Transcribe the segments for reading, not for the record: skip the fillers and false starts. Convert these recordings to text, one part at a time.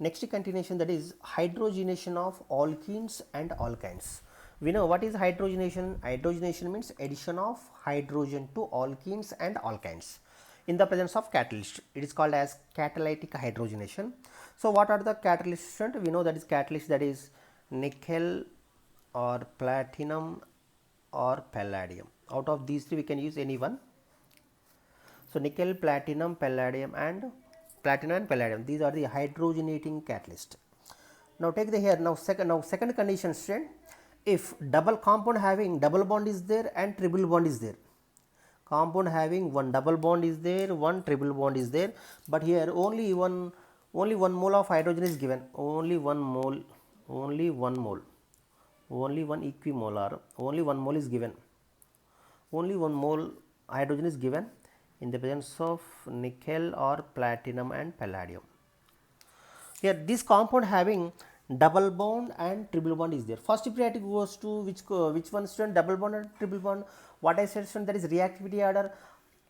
Next continuation, that is hydrogenation of alkenes and alkynes. We know what is hydrogenation. Hydrogenation means addition of hydrogen to alkenes and alkynes in the presence of catalyst. It is called as catalytic hydrogenation. So what are the catalysts? We know that is catalyst, that is nickel or platinum or palladium. Out of these three we can use any one. So nickel, platinum, palladium and palladium, these are the hydrogenating catalyst. Now take the here, now second condition, student, if double compound having double bond is there and triple bond is there, compound having one double bond is there, one triple bond is there, but here only one mole of hydrogen is given, only one mole, only one equimolar, only one mole is given, only one mole hydrogen is given in the presence of nickel or platinum and palladium. Here this compound having double bond and triple bond is there. First priority goes to which one, student? Double bond or triple bond? What I said, student, that is reactivity order.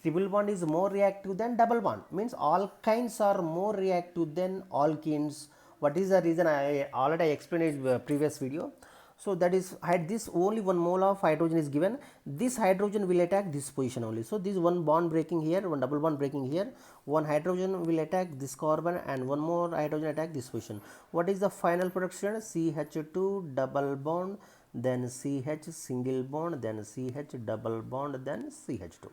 Triple bond is more reactive than double bond, means alkynes are more reactive than alkenes. What is the reason? I already explained in the previous video. So that is, had this only one mole of hydrogen is given, this hydrogen will attack this position only. So this one bond breaking here, one double bond breaking here, one hydrogen will attack this carbon and one more hydrogen attack this position. What is the final production? CH2 double bond, then CH single bond, then CH double bond, then CH2.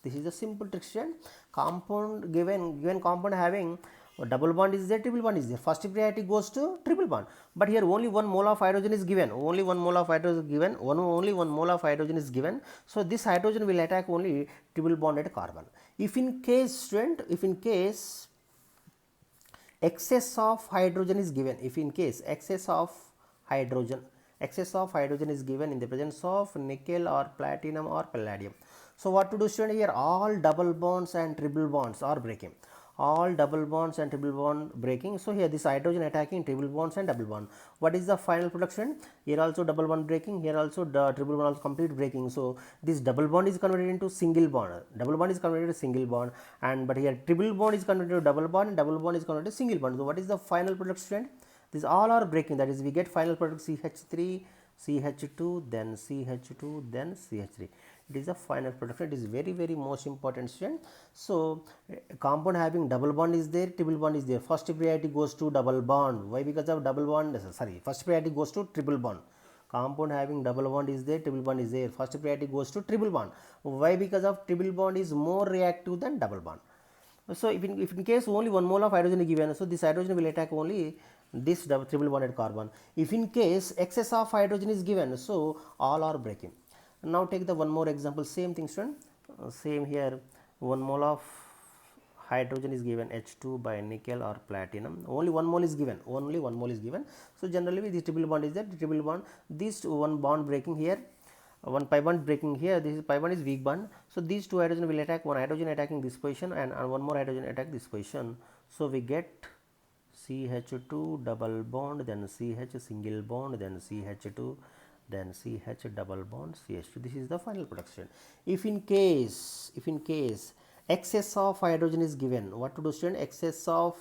This is a simple trick, student. Compound given compound having double bond is there, triple bond is there, first priority goes to triple bond, but here only one mole of hydrogen is given, only one mole of hydrogen is given, only one mole of hydrogen is given. So this hydrogen will attack only triple bonded carbon. If in case, student, if in case excess of hydrogen is given, if in case excess of hydrogen is given in the presence of nickel or platinum or palladium, so what to do, student? Here all double bonds and triple bonds are breaking, all double bonds and triple bond breaking. So here this hydrogen attacking triple bonds and double bond. What is the final production? Here also double bond breaking, here also the triple bond also complete breaking. So this double bond is converted into single bond, double bond is converted to single bond, and but here triple bond is converted to double bond and double bond is converted to single bond. So what is the final production? These all are breaking, that is we get final product CH3, CH2, then CH2, then CH3. It is the final production. It is very most important, student. So compound having double bond is there, triple bond is there, first priority goes to double bond. Why? Because of double bond, sorry, first priority goes to triple bond. Compound having double bond is there, triple bond is there, first priority goes to triple bond. Why? Because of triple bond is more reactive than double bond. So if in case only one mole of hydrogen is given, so this hydrogen will attack only this triple bonded carbon. If in case excess of hydrogen is given, so all are breaking. Now take the one more example, same thing, student. Same here, one mole of hydrogen is given, H2 by nickel or platinum, only one mole is given, only one mole is given. So generally this triple bond is there, triple bond, this one bond breaking here, one pi bond breaking here, this pi bond is weak bond. So these two hydrogen will attack, one hydrogen attacking this position and one more hydrogen attack this position. So we get CH2 double bond, then CH single bond, then CH2, then CH double bond, CH2. This is the final production. If in case excess of hydrogen is given, what to do, student? Excess of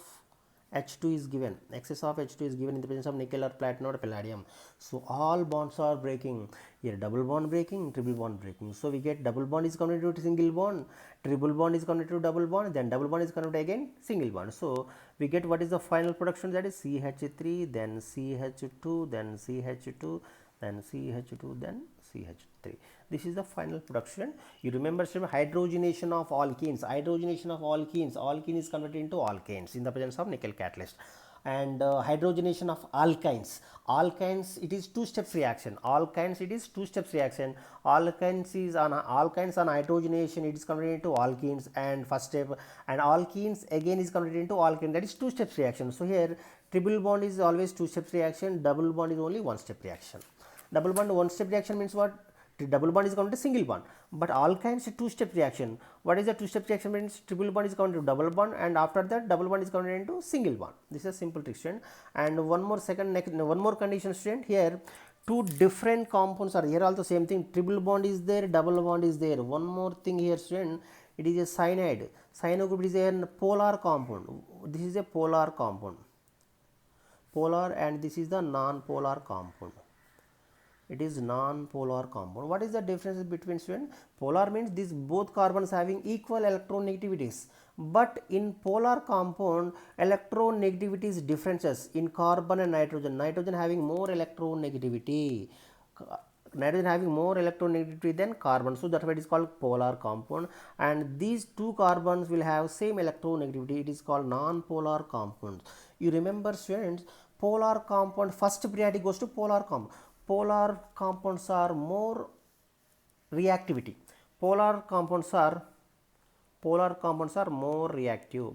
H2 is given, excess of H2 is given in the presence of nickel or platinum or palladium. So all bonds are breaking. Here double bond breaking, triple bond breaking. So we get double bond is converted to single bond, triple bond is converted to double bond, then double bond is converted again single bond. So we get what is the final production, that is CH3, then CH2, then CH2, then CH2, then CH3. This is the final production. You remember, hydrogenation of alkenes. Hydrogenation of alkenes. Alkene is converted into alkanes in the presence of nickel catalyst. And hydrogenation of alkynes. Alkynes, it is two steps reaction. Alkynes, it is two steps reaction. Alkynes on hydrogenation, it is converted into alkenes and first step, and alkenes again is converted into alkane. That is two steps reaction. So here triple bond is always two steps reaction. Double bond is only one step reaction. Double bond one step reaction means what? Double bond is converted to single bond, but alkynes two step reaction. What is the two step reaction? Means triple bond is converted to double bond, and after that double bond is converted into single bond. This is a simple trick, student. And one more one more condition, student. Here two different compounds are here, also same thing, triple bond is there, double bond is there. One more thing here, student, it is a cyanide. Cyanide group is a polar compound. This is a polar compound. polar and this is the non-polar compound. It is non-polar compound. What is the difference between, student? Polar means these both carbons having equal electronegativities, but in polar compound electronegativities differences in carbon and nitrogen. Nitrogen having more electronegativity, nitrogen having more electronegativity than carbon, so that's why it is called polar compound. And these two carbons will have same electronegativity, it is called non-polar compounds. You remember, students, polar compound first priority goes to polar compound. Polar compounds are more reactivity. Polar compounds are more reactive.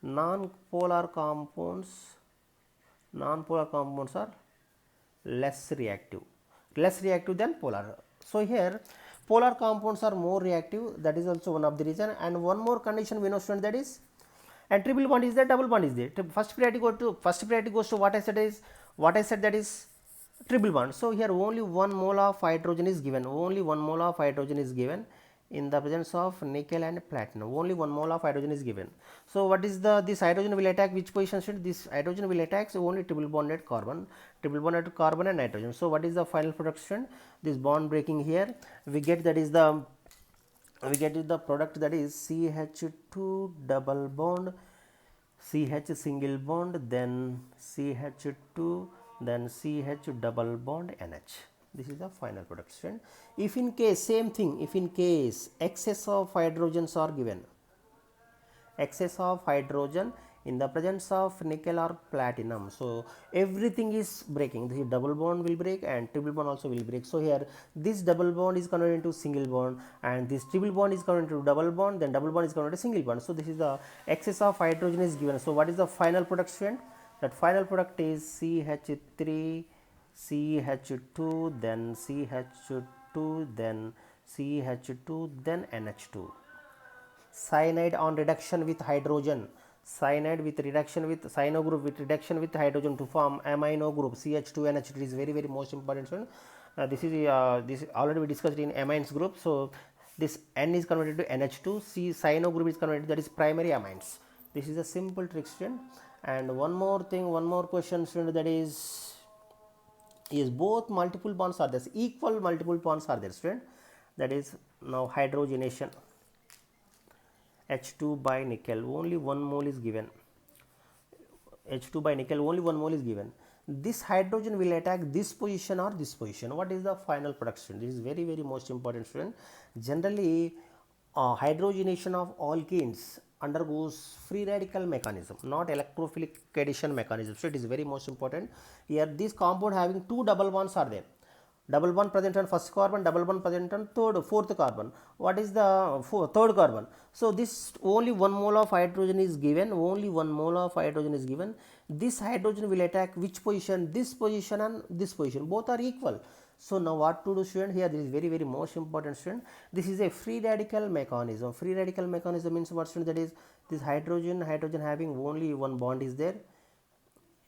Non-polar compounds are less reactive than polar. So here polar compounds are more reactive, that is also one of the reason. And one more condition we know, student, that is, and triple bond is there, double bond is there. First priority goes to what I said, that is triple bond. So here only 1 mole of hydrogen is given, in the presence of nickel and platinum. Only 1 mole of hydrogen is given. So what is this hydrogen will attack which position? This hydrogen will attack only triple bonded carbon and nitrogen. So what is the final production? This bond breaking here, we get the product, that is CH2 double bond, CH single bond, then CH2, then CH double bond NH. This is the final production. If in case, same thing, if in case excess of hydrogens are given, excess of hydrogen in the presence of nickel or platinum, so everything is breaking. The double bond will break and triple bond also will break. So here this double bond is converted into single bond, and this triple bond is converted into double bond, then double bond is converted to single bond. So this is the excess of hydrogen is given. So what is the final production? That final product is CH3, CH2, then CH2, then CH2, then NH2. Cyanide on reduction with hydrogen, cyano group with reduction with hydrogen to form amino group CH2NH2. It is very most important one. This already we discussed in amines group. So this N is converted to NH2, cyano group is converted, that is primary amines. This is a simple trick, student. And one more question, student, that is both multiple bonds are there, equal multiple bonds are there, student. That is now hydrogenation. H2 by nickel, only 1 mole is given. H2 by nickel, only 1 mole is given. This hydrogen will attack this position or this position. What is the final production? This is very most important, student. Generally, hydrogenation of alkenes undergoes free radical mechanism, not electrophilic addition mechanism. So it is very most important. Here this compound having two double bonds are there. Double bond present on first carbon, double bond present on fourth carbon. What is the third carbon? So this only 1 mole of hydrogen is given, This hydrogen will attack which position? This position and this position, both are equal. So now what to do, student? Here this is very most important, student. This is a free radical mechanism. Free radical mechanism means what, student? That is this hydrogen having only one bond is there.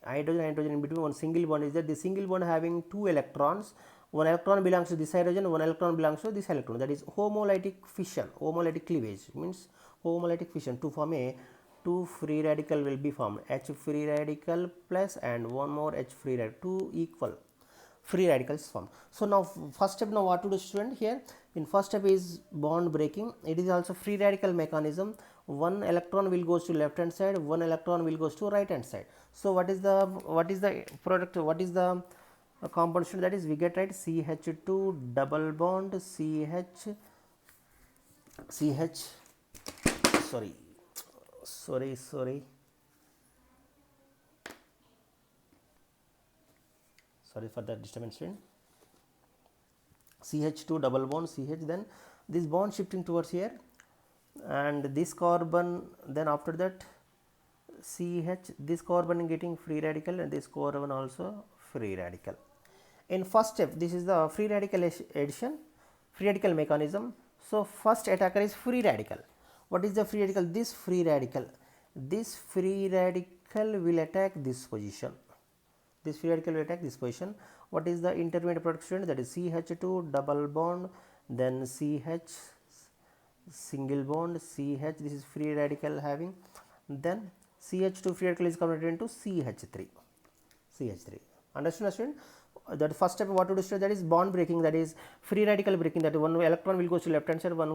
Hydrogen in between, one single bond is there. The single bond having 2 electrons. One electron belongs to this hydrogen, one electron belongs to this electron. That is homolytic fission, homolytic cleavage means homolytic fission. To form a 2 free radical will be formed, H free radical plus and one more H free radical, 2 equal free radicals formed. So now first step, now what to do, student? Here in first step is bond breaking. It is also free radical mechanism. One electron will goes to left hand side, one electron will goes to right hand side. So what is the product, what is the compound, that is we get, right, CH2 double bond CH sorry for that disturbance, CH2 double bond CH, then this bond shifting towards here and this carbon, then after that CH, this carbon getting free radical and this carbon also free radical. In first step, this is the free radical addition, free radical mechanism. So first attacker is free radical. What is the free radical? This free radical will attack this position. This free radical will attack this position. What is the intermediate product? That is CH2 double bond, then CH single bond CH, this is free radical having, then CH2 free radical is converted into CH3. CH3. Understood, student? That first step what to do, student, that is bond breaking, that is free radical breaking, that one electron will go to left hand side, one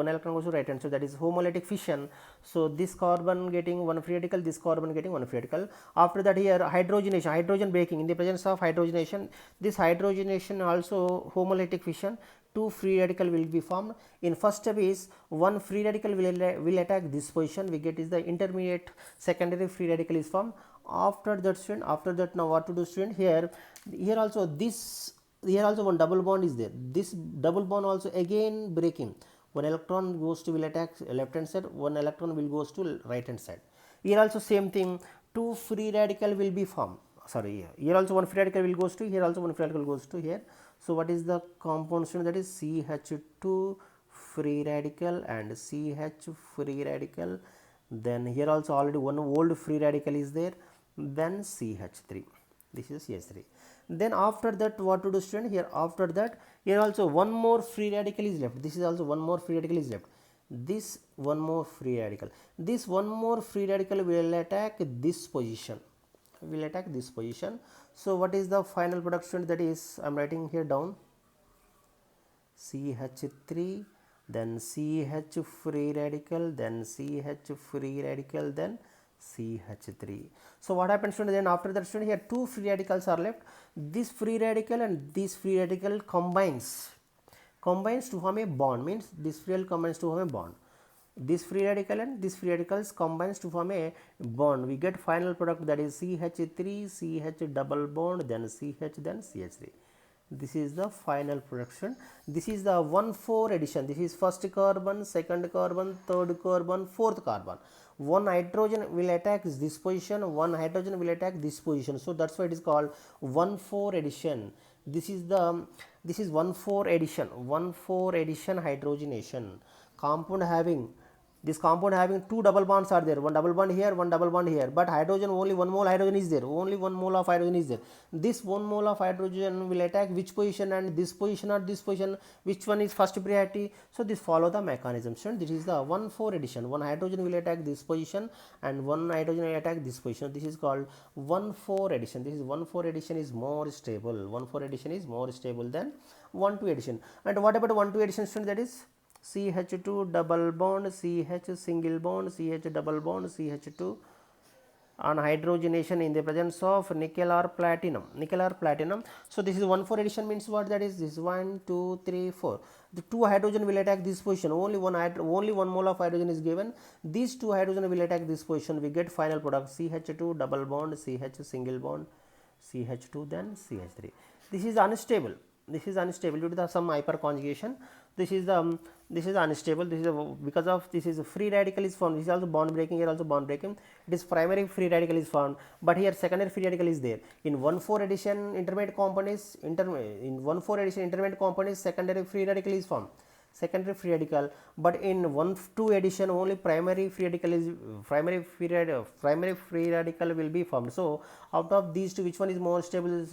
electron goes to right hand side, that is homolytic fission. So this carbon getting one free radical, this carbon getting one free radical. After that here hydrogenation, hydrogen breaking, in the presence of hydrogenation, this hydrogenation also homolytic fission, two free radical will be formed. In first step is one free radical will attack this position, we get is the intermediate secondary free radical is formed. After that, student, after that now what to do, student, here also this, here also one double bond is there, this double bond also again breaking, one electron goes to will attack left hand side, one electron will goes to right hand side. Here also same thing, two free radical will be formed, sorry, here also one free radical will goes to here, also one free radical goes to here. So what is the compound, student? That is CH2 free radical and CH free radical. Then here also already one old free radical is there, then CH3, this is CH3. Then after that what to do, student? Here after that here also one more free radical is left, this is also one more free radical is left, this one more free radical, this one more free radical will attack this position, will attack this position. So what is the final product, student? That is I am writing here down, CH3, then CH free radical, then CH free radical, then CH3. So what happens, student? Then after that, student, here two free radicals are left, this free radical and this free radical combines to form a bond, means this free radical combines to form a bond, this free radical and this free radicals combines to form a bond, we get final product, that is CH3 CH double bond, then CH, then CH3. This is the final production. This is the 1,4 addition, this is first carbon, second carbon, third carbon, fourth carbon. One hydrogen will attack this position, one hydrogen will attack this position, so that's why it is called 1,4 addition. This is 1,4 addition, 1,4 addition hydrogenation. Compound having, this compound having two double bonds are there, one double bond here, one double bond here, but hydrogen only one mole hydrogen is there, only one mole of hydrogen is there. This one mole of hydrogen will attack which position, and this position or this position, which one is first priority. So this follow the mechanism, student. This is the 1,4 addition, one hydrogen will attack this position and one hydrogen will attack this position, this is called 1,4 addition. This is 1,4 addition is more stable, 1,4 addition is more stable than 1,2 addition. And what about 1,2 addition, student? That is CH2 double bond, CH single bond, CH double bond, CH2 on hydrogenation in the presence of nickel or platinum, nickel or platinum. So this is 1,4 addition means what? That is this 1 2 3 4, the two hydrogen will attack this position, only one mole of hydrogen is given, these two hydrogen will attack this position, we get final product CH2 double bond, CH single bond, CH2, then CH3. This is unstable, this is unstable due to the some hyperconjugation. This is unstable, this is because of this is a free radical is formed, this is also bond breaking, here also bond breaking, it is primary free radical is formed, but here secondary free radical is there. In 1,4 addition intermediate compound is in 1,4 addition intermediate compound is secondary free radical is formed, secondary free radical, but in 1,2 addition only primary free radical is primary free radical will be formed. So out of these two, which one is more stable,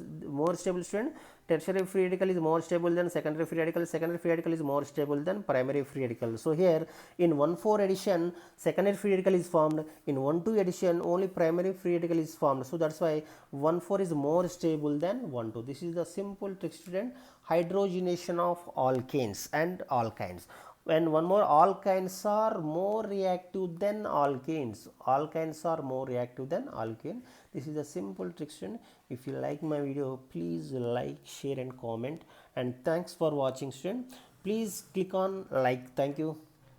student? Tertiary free radical is more stable than secondary free radical, secondary free radical is more stable than primary free radical. So here in 1,4 addition secondary free radical is formed, in 1,2 addition only primary free radical is formed, so that's why 1,4 is more stable than 1,2. This is the simple trick, student, hydrogenation of alkanes and alkynes. And one more, alkynes are more reactive than alkanes, alkynes are more reactive than alkane. This is a simple trick, student. If you like my video, please like, share and comment, and thanks for watching, student. Please click on like. Thank you.